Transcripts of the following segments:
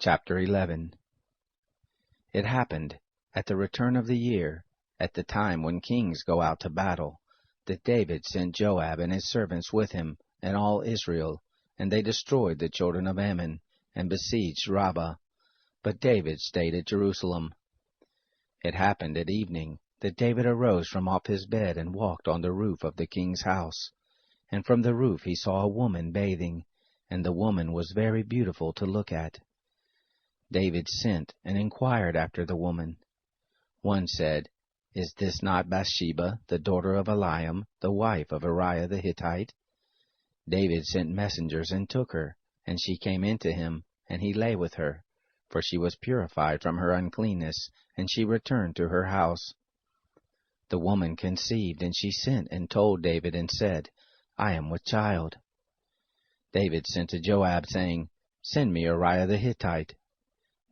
Chapter 11. It happened, at the return of the year, at the time when kings go out to battle, that David sent Joab and his servants with him, and all Israel, and they destroyed the children of Ammon, and besieged Rabbah. But David stayed at Jerusalem. It happened at evening, that David arose from off his bed and walked on the roof of the king's house. And from the roof he saw a woman bathing, and the woman was very beautiful to look at. David sent and inquired after the woman. One said, "Is this not Bathsheba, the daughter of Eliam, the wife of Uriah the Hittite?" David sent messengers and took her, and she came into him, and he lay with her, for she was purified from her uncleanness, and she returned to her house. The woman conceived, and she sent and told David, and said, "I am with child." David sent to Joab, saying, "Send me Uriah the Hittite."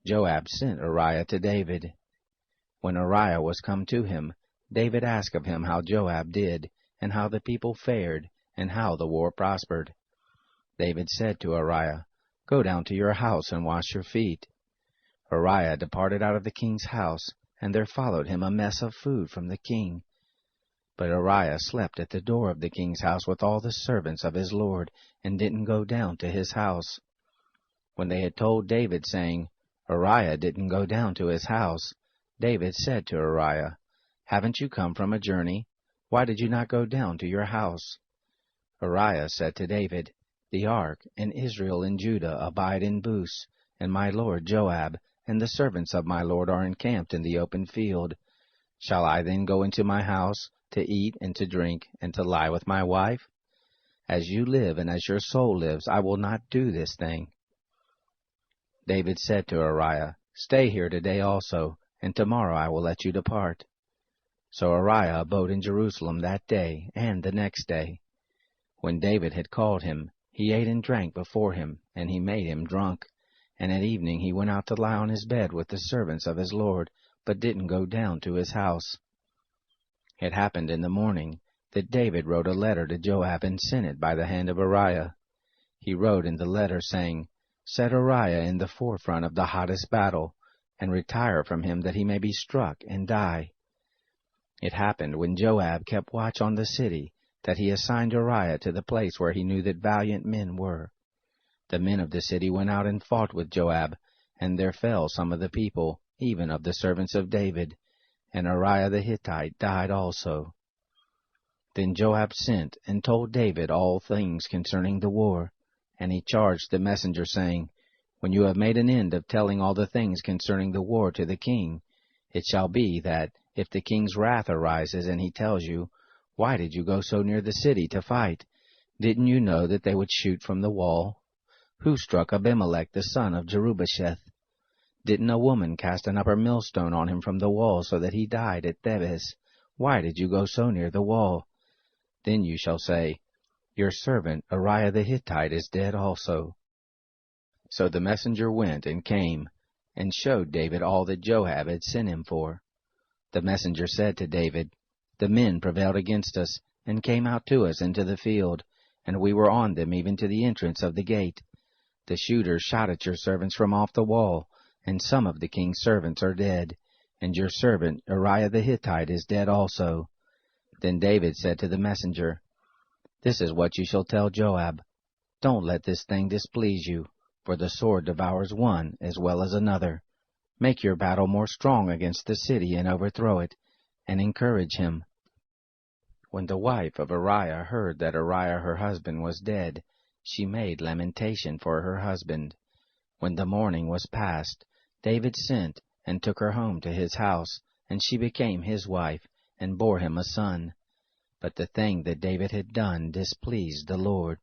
Joab sent Uriah to David. When Uriah was come to him, David asked of him how Joab did, and how the people fared, and how the war prospered. David said to Uriah, "Go down to your house and wash your feet." Uriah departed out of the king's house, and there followed him a mess of food from the king. But Uriah slept at the door of the king's house with all the servants of his lord, and didn't go down to his house. When they had told David, saying, "Uriah didn't go down to his house," David said to Uriah, "Haven't you come from a journey? Why did you not go down to your house?" Uriah said to David, "The ark and Israel and Judah abide in Bus, and my lord Joab and the servants of my lord are encamped in the open field. Shall I then go into my house, to eat and to drink, and to lie with my wife? As you live and as your soul lives, I will not do this thing." David said to Uriah, "Stay here today also, and tomorrow I will let you depart." So Uriah abode in Jerusalem that day and the next day. When David had called him, he ate and drank before him, and he made him drunk. And at evening he went out to lie on his bed with the servants of his lord, but didn't go down to his house. It happened in the morning that David wrote a letter to Joab and sent it by the hand of Uriah. He wrote in the letter, saying, "Set Uriah in the forefront of the hottest battle, and retire from him that he may be struck and die." It happened when Joab kept watch on the city, that he assigned Uriah to the place where he knew that valiant men were. The men of the city went out and fought with Joab, and there fell some of the people, even of the servants of David, and Uriah the Hittite died also. Then Joab sent and told David all things concerning the war, and he charged the messenger, saying, "When you have made an end of telling all the things concerning the war to the king, it shall be that, if the king's wrath arises, and he tells you, 'Why did you go so near the city to fight? Didn't you know that they would shoot from the wall? Who struck Abimelech the son of Jerubbesheth? Didn't a woman cast an upper millstone on him from the wall, so that he died at Thebez? Why did you go so near the wall?' Then you shall say, 'Your servant Uriah the Hittite is dead also.'" So the messenger went and came, and showed David all that Joab had sent him for. The messenger said to David, "The men prevailed against us, and came out to us into the field, and we were on them even to the entrance of the gate. The shooters shot at your servants from off the wall, and some of the king's servants are dead, and your servant Uriah the Hittite is dead also." Then David said to the messenger, "This is what you shall tell Joab. Don't let this thing displease you, for the sword devours one as well as another. Make your battle more strong against the city, and overthrow it, and encourage him." When the wife of Uriah heard that Uriah her husband was dead, she made lamentation for her husband. When the mourning was past, David sent and took her home to his house, and she became his wife, and bore him a son. But the thing that David had done displeased the Lord.